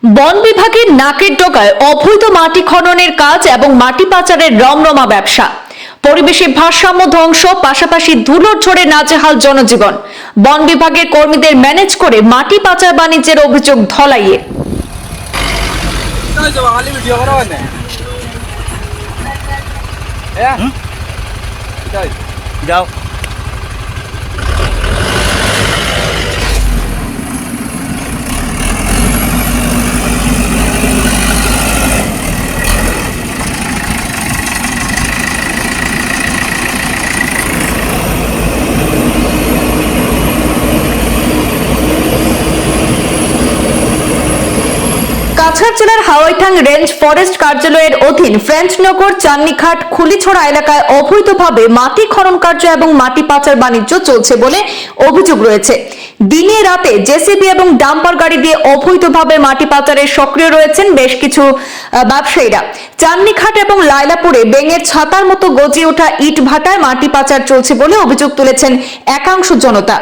বন বিভাগের নাকের ডগায় অবৈধ মাটি খননের কাজ এবং মাটি পাচারের রমরমা ব্যবসা। পরিবেশের ভারসাম্য ধ্বংস, পাশাপাশি ধুলোর ঝড়ে নাজেহাল জনজীবন। বন বিভাগের কর্মীদের ম্যানেজ করে মাটি পাচার বাণিজ্যের অভিযোগ ধলাইয়ে। যাও কাছাড় জেলার হাওয়াইঠাং রেঞ্জ ফরেস্ট কার্যালয়ের অধীন ফ্রেঞ্চনগর, চান্নিঘাট, খুলিছড়া এলাকায় অবৈধভাবে মাটি খনন কার্য এবং মাটি পাচার বাণিজ্য চলছে বলে অভিযোগ রয়েছে। দিনে রাতে জেসিবি এবং ডাম্পার গাড়ি দিয়ে অবৈধভাবে মাটি পাচারে সক্রিয় রয়েছেন বেশ কিছু ব্যবসায়ীরা। চান্নিঘাট এবং লায়লাপুরে বেঙের ছাতার মতো গজিয়ে ওঠা ইট ভাটায় মাটি পাচার চলছে বলে অভিযোগ তুলেছেন একাংশ জনতা।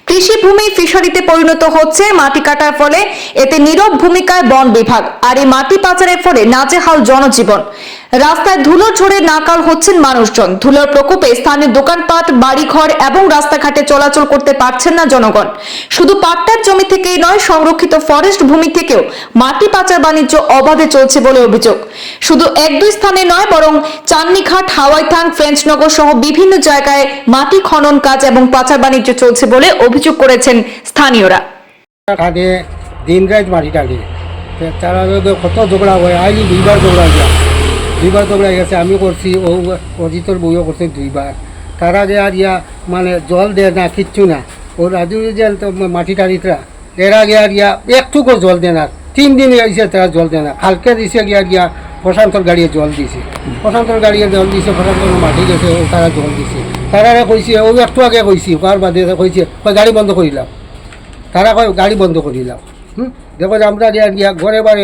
কৃষি ভূমি ফিশারিতে পরিণত হচ্ছে মাটি কাটার ফলে, এতে নীরব ভূমিকায় বন বিভাগ। আর এই মাটি পাচারের ফলে নাজেহাল জনজীবন। রাস্তায় ধুলো ঝড়ে নাকাল হচ্ছেন মানুষজন। ধুলোর প্রকোপে স্থানীয় দোকানপাট, বাড়িঘর এবং রাস্তাঘাটে চলাচল করতে পারছেন না জনগণ। শুধু পাট্টার জমি থেকেই নয়, সংরক্ষিত ফরেস্ট ভূমি থেকেও মাটি পাচার বাণিজ্য অবাধে চলছে বলে অভিযোগ। শুধু এক দুই স্থানে নয়, বরং চান্নিঘাট, হাওয়াইথাং, ফ্রেঞ্চনগর সহ বিভিন্ন জায়গায় মাটি খনন কাজ এবং পাচার বাণিজ্য চলছে বলে অভিযোগ করেছেন স্থানীয়রা। দিন রাত মাটি টালি তারা কত ঝগড়া হয়, আজ দুইবার দৌড়াই গেছে। আমি করছি, ও অজিতর বইও করছে দুইবার। তারা যে আর মানে জল দেয় না, কিচ্ছু না। ও রাজু যে মাটি টালিতরা এরা গিয়া একটুকু জল দেয় না। 3 দিন এসে তারা জল দেয় না। কালকে দিছে গিয়া প্রশান্তর গাড়িয়ে জল দিছে। প্রশান্তর মাটি গেছে, তারা জল দিছে। তারা কইছে, ও একটু আগে কইছি, কার বাদে কইছে গাড়ি বন্ধ করিলাম। তারা কয় গাড়ি বন্ধ করিলাম। দেখো আমরা গিয়া ঘরে বাড়ি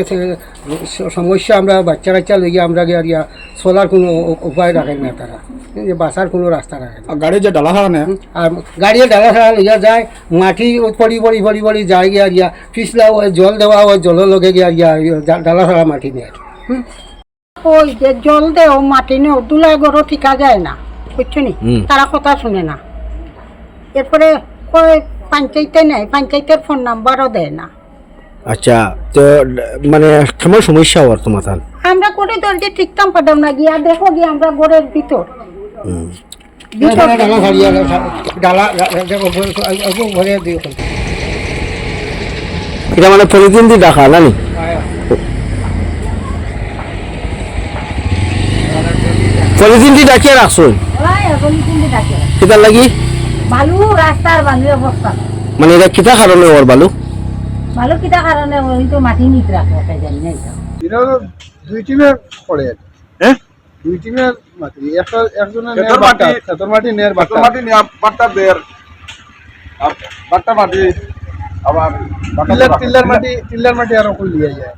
সমস্যা, আমরা বাচ্চা লইয়া আমরা গিয়া চলার কোনো উপায় রাখেন না। তারা যে বাঁচার কোনো রাস্তা রাখেন না। গাড়ি যে ডালা ছাড়া নেই, আর গাড়িয়ে ডালা ছাড়া লইয়া যায়, মাটি পড়ি যায় গিয়া পিছলা হয়, জল দেওয়া হয়, জলের লগে গিয়া ডালা ছাড়া মাটি নেয়। ওই যে জল দেও মাটি নেও, দুলা গরো ঠিকা যায় না, বুঝছো নি? তারা কথা শুনে না। এরপরে কয় পঞ্চায়েতে নেয়, পঞ্চায়েতের ফোন নাম্বারও দেয় না। আচ্ছা, তো মানে কেমন সমস্যা হওয়ার তোমার? আমরা করে দরজে ঠিকঠাক পাঠাও না, গিয়া দেখো গিয়া আমরা ঘরের ভিতর ডালা ছাড়িয়া ডালা ঘরে দিয়ে এটা মানে প্রতিদিন দিয়ে দেখা জানি। প্রতিদিন দিয়ে ডাকিয়ে রাখছো কিতার লাগি? বালু রাস্তার বালু অবস্থা, মানে এটা কিতা কারণে ওর বালু বালু কিটা কারণে ওই তো মাটি নিত রাখা জানি না। দুই টিমের পড়ে, হ্যাঁ, দুই টিমের মাটি, একজনের মাটি নেয়ার বাট্টা দেয়ার বাট্টা মাটি, আবার টিল্লার মাটি আরো লিয়ে যায়।